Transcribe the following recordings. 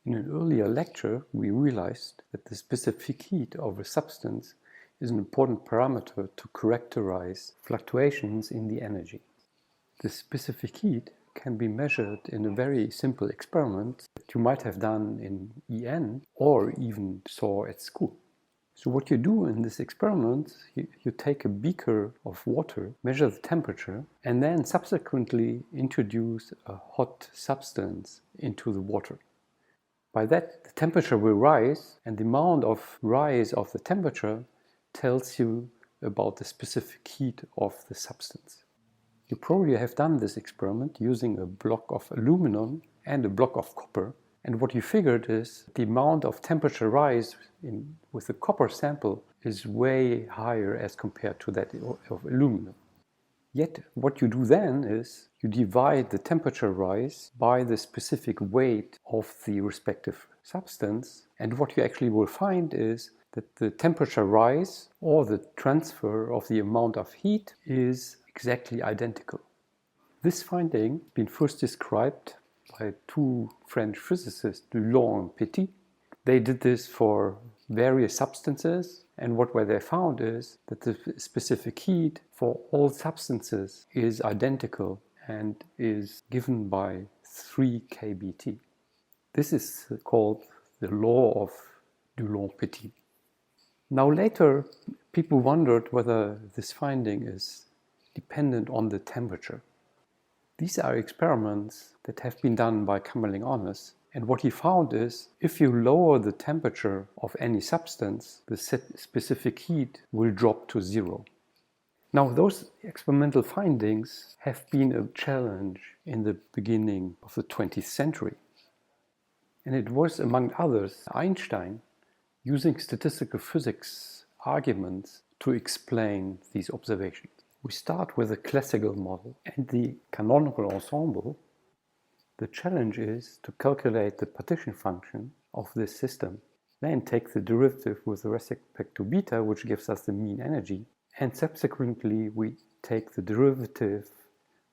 In an earlier lecture, we realized that the specific heat of a substance is an important parameter to characterize fluctuations in the energy. The specific heat can be measured in a very simple experiment that you might have done in EN or even saw at school. So what you do in this experiment, you take a beaker of water, measure the temperature, and then subsequently introduce a hot substance into the water. By that, the temperature will rise, and the amount of rise of the temperature tells you about the specific heat of the substance. You probably have done this experiment using a block of aluminum and a block of copper, and what you figured is the amount of temperature rise with the copper sample is way higher as compared to that of aluminum. Yet what you do then is you divide the temperature rise by the specific weight of the respective substance, and what you actually will find is that the temperature rise or the transfer of the amount of heat is exactly identical. This finding has been first described by two French physicists, Dulong and Petit. They did this for various substances, and what they found is that the specific heat for all substances is identical and is given by 3 kBT. This is called the law of Dulong-Petite. Now later, people wondered whether this finding is dependent on the temperature. These are experiments that have been done by Kamerlingh-Onnes, and what he found is if you lower the temperature of any substance, the specific heat will drop to 0. Now those experimental findings have been a challenge in the beginning of the 20th century. And it was, among others, Einstein using statistical physics arguments to explain these observations. We start with a classical model and the canonical ensemble. The challenge is to calculate the partition function of this system, then take the derivative with respect to beta, which gives us the mean energy, and subsequently we take the derivative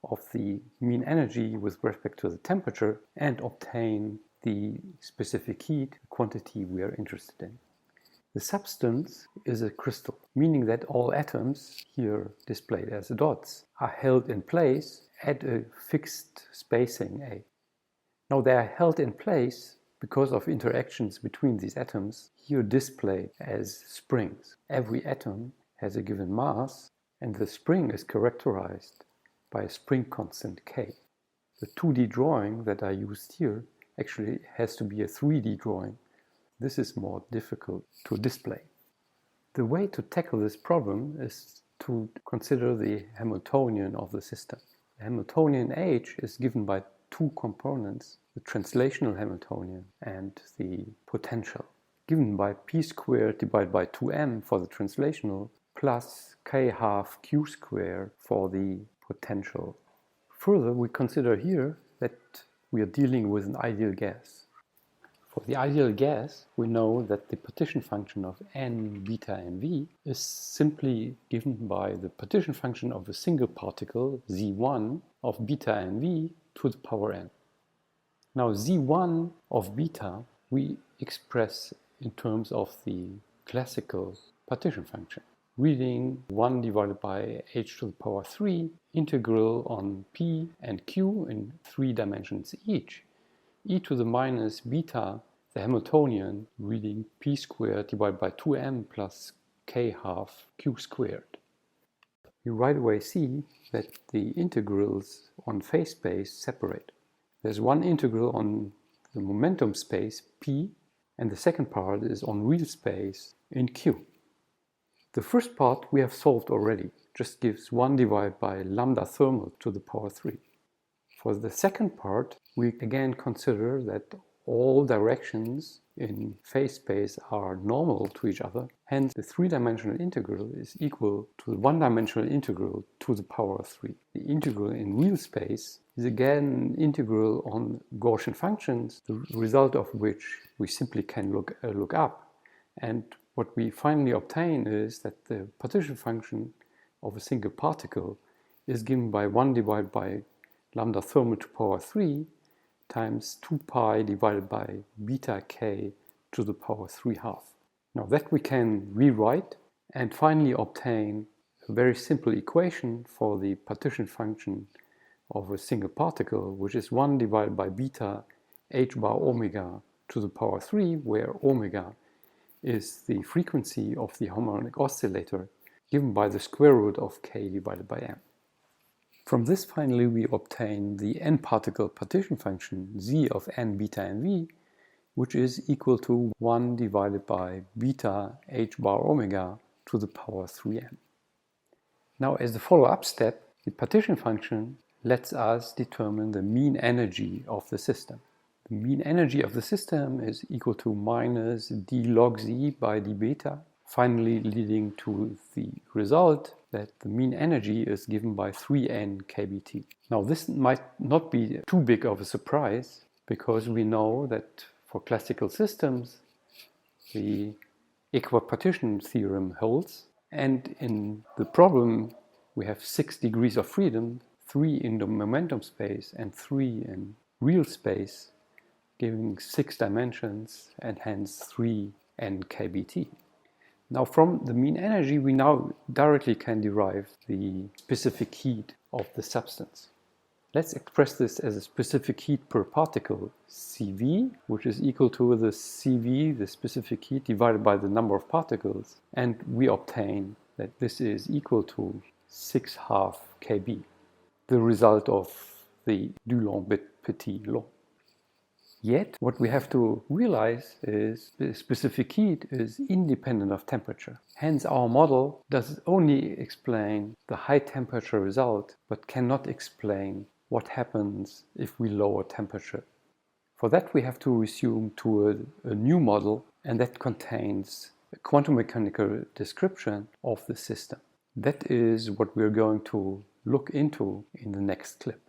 of the mean energy with respect to the temperature and obtain the specific heat quantity we are interested in. The substance is a crystal, meaning that all atoms, here displayed as dots, are held in place at a fixed spacing A. Now they are held in place because of interactions between these atoms, here displayed as springs. Every atom has a given mass, and the spring is characterized by a spring constant K. The 2D drawing that I used here actually has to be a 3D drawing. This is more difficult to display. The way to tackle this problem is to consider the Hamiltonian of the system. The Hamiltonian H is given by two components, the translational Hamiltonian and the potential, given by p squared divided by 2m for the translational plus k half q squared for the potential. Further, we consider here that we are dealing with an ideal gas. For the ideal gas, we know that the partition function of n, beta, and v is simply given by the partition function of a single particle, z1, of beta and v to the power n. Now z1 of beta we express in terms of the classical partition function, reading 1 divided by h to the power 3 integral on p and q in 3 dimensions each, e to the minus beta, the Hamiltonian, reading p squared divided by 2m plus k half q squared. You right away see that the integrals on phase space separate. There's one integral on the momentum space p, and the second part is on real space in q. The first part we have solved already, just gives 1 divided by lambda thermal to the power 3. For the second part, we again consider that all directions in phase space are normal to each other. Hence, the 3-dimensional integral is equal to the 1-dimensional integral to the power 3. The integral in real space is again an integral on Gaussian functions, the result of which we simply can look up. And what we finally obtain is that the partition function of a single particle is given by 1 divided by lambda thermal to power 3 times 2 pi divided by beta k to the power 3/2. Now that we can rewrite and finally obtain a very simple equation for the partition function of a single particle, which is 1 divided by beta h bar omega to the power 3, where omega is the frequency of the harmonic oscillator given by the square root of k divided by m. From this finally we obtain the n-particle partition function z of n, beta and v, which is equal to 1 divided by beta h bar omega to the power 3m. Now as a follow-up step, the partition function lets us determine the mean energy of the system. The mean energy of the system is equal to minus d log z by d beta, finally leading to the result that the mean energy is given by 3n kBt. Now this might not be too big of a surprise, because we know that for classical systems the equipartition theorem holds, and in the problem we have 6 degrees of freedom, 3 in the momentum space and 3 in real space, giving 6 dimensions and hence 3n kBt. Now from the mean energy we now directly can derive the specific heat of the substance. Let's express this as a specific heat per particle, Cv, which is equal to the Cv, the specific heat, divided by the number of particles, and we obtain that this is equal to 6/2 kb, the result of the Dulong-Petite law. Yet, what we have to realize is the specific heat is independent of temperature. Hence, our model does only explain the high temperature result, but cannot explain what happens if we lower temperature. For that, we have to resume to a new model, and that contains a quantum mechanical description of the system. That is what we're going to look into in the next clip.